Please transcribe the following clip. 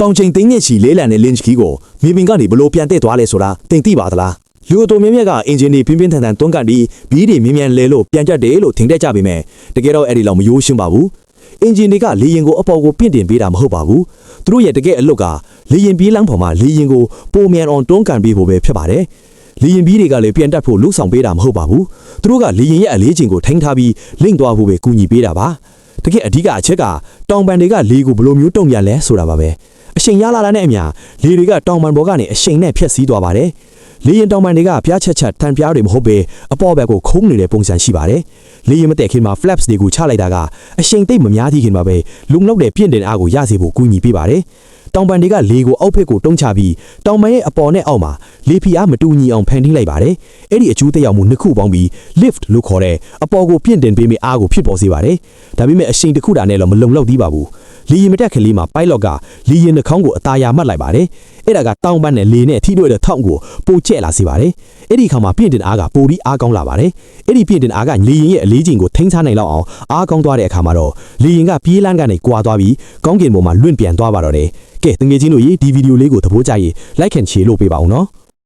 တောင်ချိန်သိန်းနဲ့ချီလေးလံတဲ့လင်းချ်ခီကိုမြေပြင်ကနေဘလို့ပြန်တက်သွားလဲဆိုတာတင်သိပါသလားလူအတော်များများကအင်ဂျင်တွေပြင်းပြင်းထန်ထန်တွန်းကန်ပြီးဘီးတွေမြ мян လဲလို့ပြန်ကျက်တယ်လို့ထင်တတ်ကြပေမဲ့တကယ်တော့အဲ့ဒီလောက်မရိုးရှင်းပါဘူးအင်ဂျင်တွေကလေရင်ကိုအပေါ်ကိုပြင့်တင်ပေးတာမဟုတ်ပါဘူးသူတို့ရဲ့တကယ်အလုပ်ကလေရင်ပြေးလမ်းပေါ်မှာလေရင်ကိုပုံမြန်အောင်တွန်းကန်ပေးဖို့ပဲဖြစ်ပါတယ်လေရင်ဘီးတွေကလည်းပြန်တက်ဖို့လှုပ်ဆောင်ပေးတာမဟုတ်ပါဘူးသူတို့ကလေရင်ရဲ့အလေးချိန်ကိုထိန်းထားပြီးလင့်သွားဖို့ပဲကူညီပေးတာပါတကယ်အဓိကအချက်ကတောင်ပန်တွေကလေကိုဘယ်လိုမျိုးတုံ့ပြန်လဲဆိုတာပါပဲအရှိန်ရလာတာနဲ့အမျှလေတွေကတောင်ပန်ပေါ်ကနေအရှိန်နဲ့ဖြတ်စည်းသွားပါတယ်လေရင်တောင်ပန်တွေကပြားချက်ချက်ထန်ပြားတွေမဟုတ်ပဲအပေါ်ဘက်ကိုခုံးနေတဲ့ပုံစံရှိပါတယ်လေရင်မတက်ခင်မှာ flaps တွေကိုချလိုက်တာကအရှိန်သိပ်မများသေးခင်မှာပဲလုံလောက်တဲ့ပြင့်တင်အားကိုရစေဖို့ကူညီပေးပါတယ်တောင်ပန်တွေကလေကိုအောက်ဖက်ကိုတုံးချပြီးတောင်ပန်ရဲ့အပေါ်နဲ့အောက်မှာလေဖိအားမတူညီအောင်ဖန်တီးလိုက်ပါတယ်။အဲ့ဒီအကျိုးသက်ရောက်မှုနှစ်ခုပေါင်းပြီး lift လို့ခေါ်တဲ့အပေါ်ကိုပြင့်တင်ပေးမယ့်အားကိုဖြစ်ပေါ်စေပါတယ်။ဒါပေမဲ့အရှိန်တစ်ခုတာနဲ့တော့မလုံလောက်သေးပါဘူး။လေရင်မတက်ကလေးမှာ pilot ကလေရင်နှာခေါင်းကိုအသာယာမှတ်လိုက်ပါတယ်။အဲ့ဒါကတောင်ပန်နဲ့လေနဲ့ထိတွေ့တဲ့ထောင့်ကိုပိုကျက်လာစေပါတယ်။အဲ့ဒီအခါမှာပြင့်တင်အားကပိုပြီးအားကောင်းလာပါတယ်။အဲ့ဒီပြင့်တင်အားကလေရင်ရဲ့အလေးချိန်ကိုထိန်းထားနိုင်လောက်အောင်အားကောင်းသွားတဲ့အခါမှာတော့လေရင်ကပြေးလန်းကနေကွာသွားပြီးကောင်းကင်ပေါ်မှာလွင့်ပြန်သွားပါတော့တယ်။ကဲတငယ်ချင်းတို့ရေဒီဗီဒီယိုလေးကိုသဘောကျရင် like and share လုပ်ပေးပါဦးနော်